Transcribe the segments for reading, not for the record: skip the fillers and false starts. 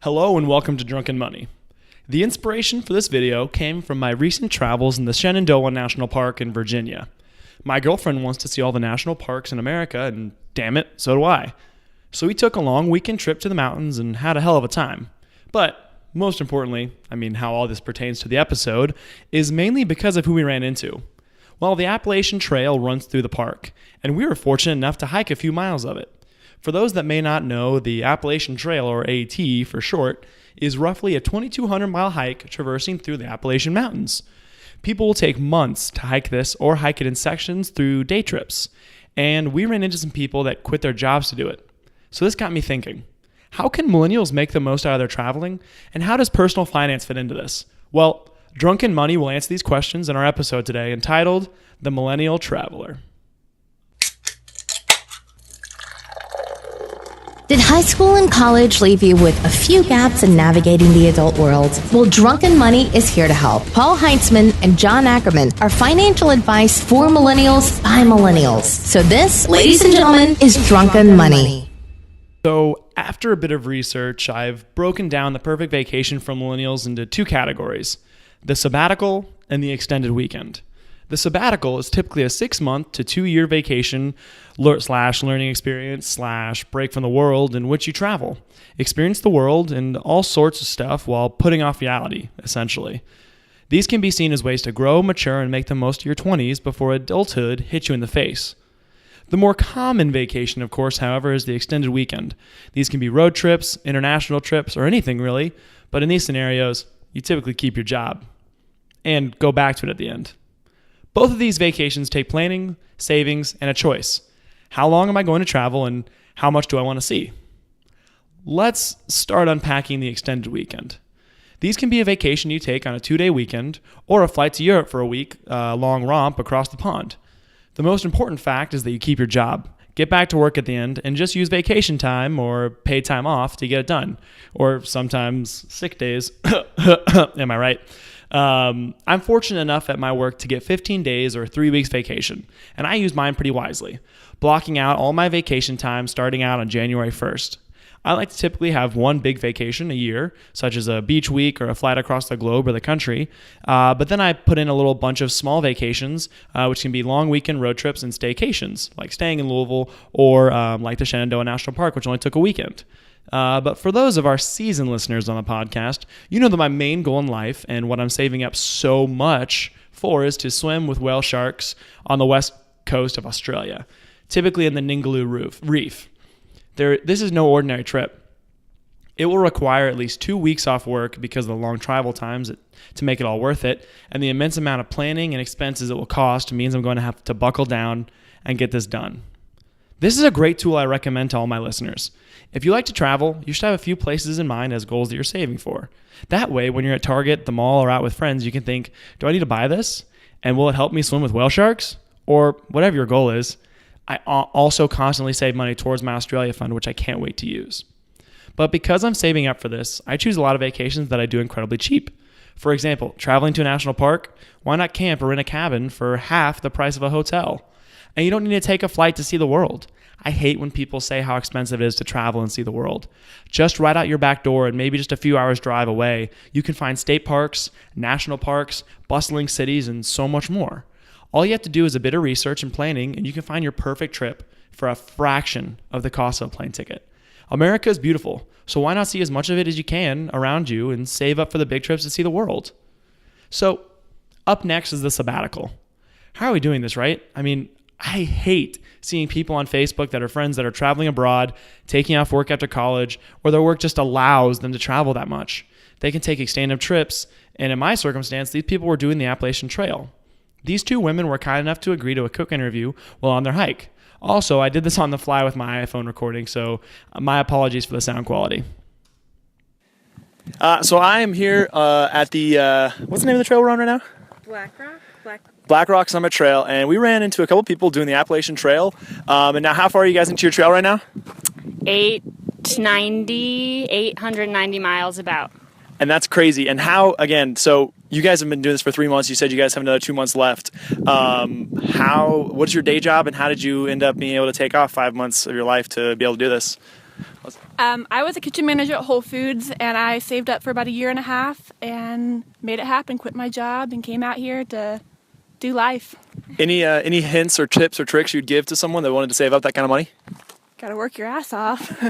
Hello and welcome to Drunken Money. The inspiration for this video came from my recent travels in the Shenandoah National Park in Virginia. My girlfriend wants to see all the national parks in America, and damn it, so do I. So we took a long weekend trip to the mountains and had a hell of a time. But most importantly, how all this pertains to the episode, is mainly because of who we ran into. Well, the Appalachian Trail runs through the park, and we were fortunate enough to hike a few miles of it. For those that may not know, the Appalachian Trail, or AT for short, is roughly a 2,200-mile hike traversing through the Appalachian Mountains. People will take months to hike this or hike it in sections through day trips, and we ran into some people that quit their jobs to do it. So this got me thinking, how can millennials make the most out of their traveling, and how does personal finance fit into this? Well, Drunken Money will answer these questions in our episode today entitled The Millennial Traveler. Did high school and college leave you with a few gaps in navigating the adult world? Well, Drunken Money is here to help. Paul Heintzman and John Ackerman are financial advice for millennials by millennials. So this, ladies and gentlemen, is Drunken Money. So after a bit of research, I've broken down the perfect vacation for millennials into two categories: the sabbatical and the extended weekend. The sabbatical is typically a 6-month to 2-year vacation / learning experience / break from the world in which you travel, experience the world and all sorts of stuff while putting off reality, essentially. These can be seen as ways to grow, mature, and make the most of your 20s before adulthood hits you in the face. The more common vacation, of course, however, is the extended weekend. These can be road trips, international trips, or anything really, but in these scenarios, you typically keep your job and go back to it at the end. Both of these vacations take planning, savings, and a choice. How long am I going to travel, and how much do I want to see? Let's start unpacking the extended weekend. These can be a vacation you take on a 2-day weekend or a flight to Europe for a week-long romp across the pond. The most important fact is that you keep your job, get back to work at the end, and just use vacation time or paid time off to get it done, or sometimes sick days. Am I right? I'm fortunate enough at my work to get 15 days or 3 weeks vacation, and I use mine pretty wisely, blocking out all my vacation time starting out on January 1st. I like to typically have one big vacation a year, such as a beach week or a flight across the globe or the country, but then I put in a little bunch of small vacations, which can be long weekend road trips and staycations, like staying in Louisville or like the Shenandoah National Park, which only took a weekend. But for those of our seasoned listeners on the podcast, you know that my main goal in life and what I'm saving up so much for is to swim with whale sharks on the west coast of Australia, typically in the Ningaloo Reef. This is no ordinary trip. It will require at least 2 weeks off work because of the long travel times to make it all worth it, and the immense amount of planning and expenses it will cost means I'm going to have to buckle down and get this done. This is a great tool I recommend to all my listeners. If you like to travel, you should have a few places in mind as goals that you're saving for. That way, when you're at Target, the mall, or out with friends, you can think, do I need to buy this? And will it help me swim with whale sharks? Or whatever your goal is. I also constantly save money towards my Australia fund, which I can't wait to use. But because I'm saving up for this, I choose a lot of vacations that I do incredibly cheap. For example, traveling to a national park, why not camp or rent a cabin for half the price of a hotel? And you don't need to take a flight to see the world. I hate when people say how expensive it is to travel and see the world. Just right out your back door and maybe just a few hours drive away, you can find state parks, national parks, bustling cities, and so much more. All you have to do is a bit of research and planning, and you can find your perfect trip for a fraction of the cost of a plane ticket. America is beautiful, so why not see as much of it as you can around you and save up for the big trips to see the world? So, up next is the sabbatical. How are we doing this, right? I hate seeing people on Facebook that are friends that are traveling abroad, taking off work after college, or their work just allows them to travel that much. They can take extended trips, and in my circumstance, these people were doing the Appalachian Trail. These two women were kind enough to agree to a quick interview while on their hike. Also, I did this on the fly with my iPhone recording, so my apologies for the sound quality. So I am here at the, what's the name of the trail we're on right now? Black Rock Summit Trail, and we ran into a couple people doing the Appalachian Trail. And now, how far are you guys into your trail right now? 890 miles about. And that's crazy. And how, again, so you guys have been doing this for 3 months. You said you guys have another 2 months left. What's your day job, and how did you end up being able to take off 5 months of your life to be able to do this? I was a kitchen manager at Whole Foods, and I saved up for about a year and a half and made it happen, quit my job, and came out here to do life. Any hints or tips or tricks you'd give to someone that wanted to save up that kind of money? Got to work your ass off.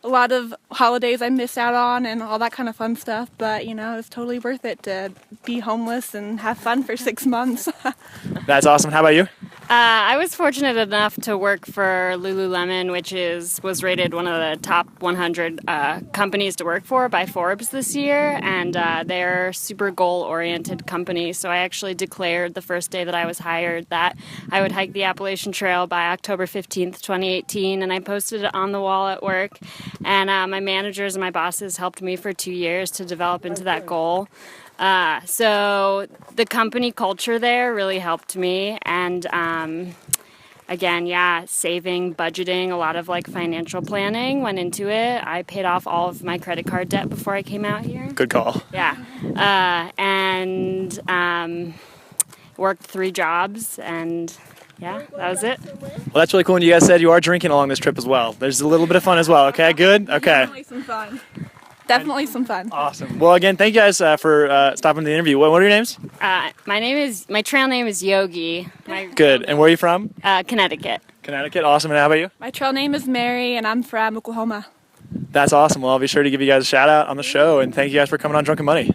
A lot of holidays I missed out on and all that kind of fun stuff, but, it was totally worth it to be homeless and have fun for 6 months. That's awesome. How about you? I was fortunate enough to work for Lululemon, which was rated one of the top 100 companies to work for by Forbes this year, and they're a super goal-oriented company. So I actually declared the first day that I was hired that I would hike the Appalachian Trail by October 15th, 2018, and I posted it on the wall at work. And my managers and my bosses helped me for 2 years to develop into that goal. So the company culture there really helped me, and again, saving, budgeting, a lot of financial planning went into it. I paid off all of my credit card debt before I came out here. Good call. Yeah, and worked 3 jobs, and yeah, that was it. Well, that's really cool. And you guys said you are drinking along this trip as well. There's a little bit of fun as well. Okay, good? Okay. Definitely some fun. Definitely some fun. Awesome. Well, again, thank you guys for stopping the interview. What are your names? My trail name is Yogi. Good. And where are you from? Connecticut. Connecticut. Awesome. And how about you? My trail name is Mary, and I'm from Oklahoma. That's awesome. Well, I'll be sure to give you guys a shout out on the show, and thank you guys for coming on Drunken Money.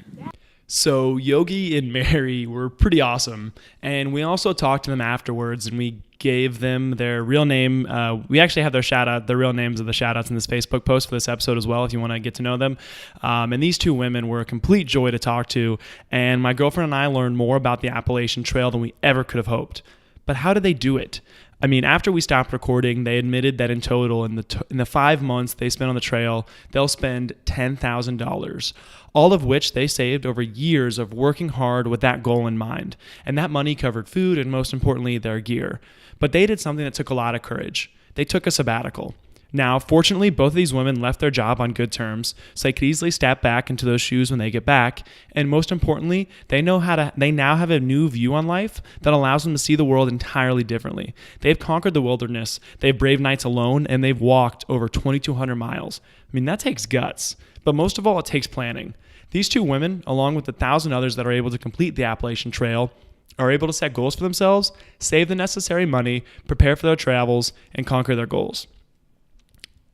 So Yogi and Mary were pretty awesome, and we also talked to them afterwards, and we gave them their real name. We actually have their real names of the shout outs in this Facebook post for this episode as well, if you want to get to know them. And these 2 women were a complete joy to talk to, and my girlfriend and I learned more about the Appalachian Trail than we ever could have hoped. But how did they do it? I mean, after we stopped recording, they admitted that in total, in the 5 months they spent on the trail, they'll spend $10,000, all of which they saved over years of working hard with that goal in mind. And that money covered food and, most importantly, their gear. But they did something that took a lot of courage. They took a sabbatical. Now, fortunately, both of these women left their job on good terms, so they could easily step back into those shoes when they get back. And most importantly, they now have a new view on life that allows them to see the world entirely differently. They've conquered the wilderness, they've braved nights alone, and they've walked over 2,200 miles. I mean, that takes guts, but most of all, it takes planning. These 2 women, along with the 1,000 others that are able to complete the Appalachian Trail, are able to set goals for themselves, save the necessary money, prepare for their travels, and conquer their goals.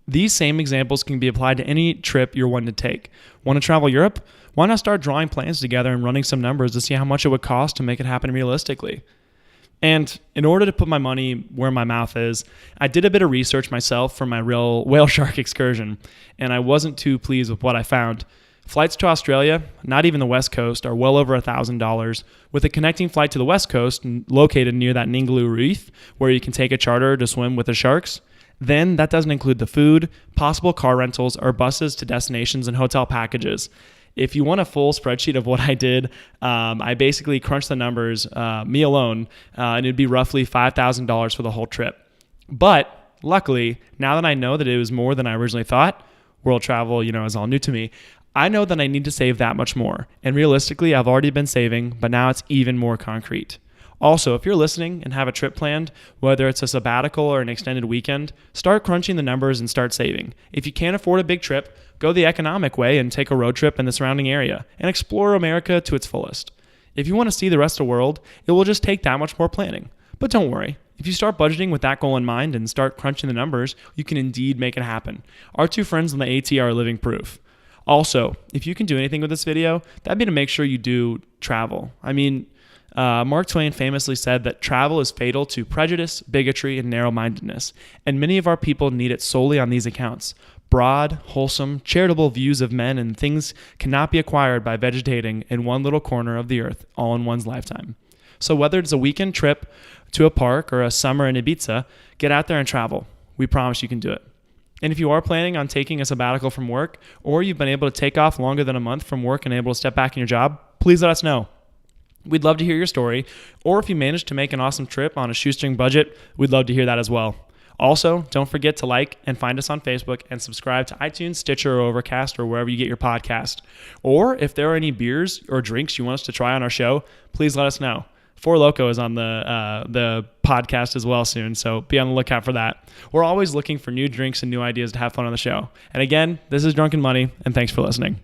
These same examples can be applied to any trip you're wanting to take. Want to travel Europe? Why not start drawing plans together and running some numbers to see how much it would cost to make it happen realistically? And in order to put my money where my mouth is, I did a bit of research myself for my real whale shark excursion, and I wasn't too pleased with what I found. Flights to Australia, not even the West Coast, are well over $1,000, with a connecting flight to the West Coast located near that Ningaloo Reef, where you can take a charter to swim with the sharks. Then that doesn't include the food, possible car rentals, or buses to destinations and hotel packages. If you want a full spreadsheet of what I did, I basically crunched the numbers, me alone, and it'd be roughly $5,000 for the whole trip. But luckily, now that I know that it was more than I originally thought, world travel, is all new to me, I know that I need to save that much more. And realistically, I've already been saving, but now it's even more concrete. Also, if you're listening and have a trip planned, whether it's a sabbatical or an extended weekend, start crunching the numbers and start saving. If you can't afford a big trip, go the economic way and take a road trip in the surrounding area and explore America to its fullest. If you want to see the rest of the world, it will just take that much more planning. But don't worry. If you start budgeting with that goal in mind and start crunching the numbers, you can indeed make it happen. Our 2 friends on the AT are living proof. Also, if you can do anything with this video, that'd be to make sure you do travel. Mark Twain famously said that travel is fatal to prejudice, bigotry, and narrow-mindedness, and many of our people need it solely on these accounts. Broad, wholesome, charitable views of men and things cannot be acquired by vegetating in one little corner of the earth all in one's lifetime. So whether it's a weekend trip to a park or a summer in Ibiza, get out there and travel. We promise you can do it. And if you are planning on taking a sabbatical from work, or you've been able to take off longer than a month from work and able to step back in your job, please let us know. We'd love to hear your story, or if you managed to make an awesome trip on a shoestring budget, we'd love to hear that as well. Also, don't forget to like and find us on Facebook and subscribe to iTunes, Stitcher, or Overcast, or wherever you get your podcast. Or if there are any beers or drinks you want us to try on our show, please let us know. Four Loko is on the podcast as well soon, so be on the lookout for that. We're always looking for new drinks and new ideas to have fun on the show. And again, this is Drunken Money, and thanks for listening.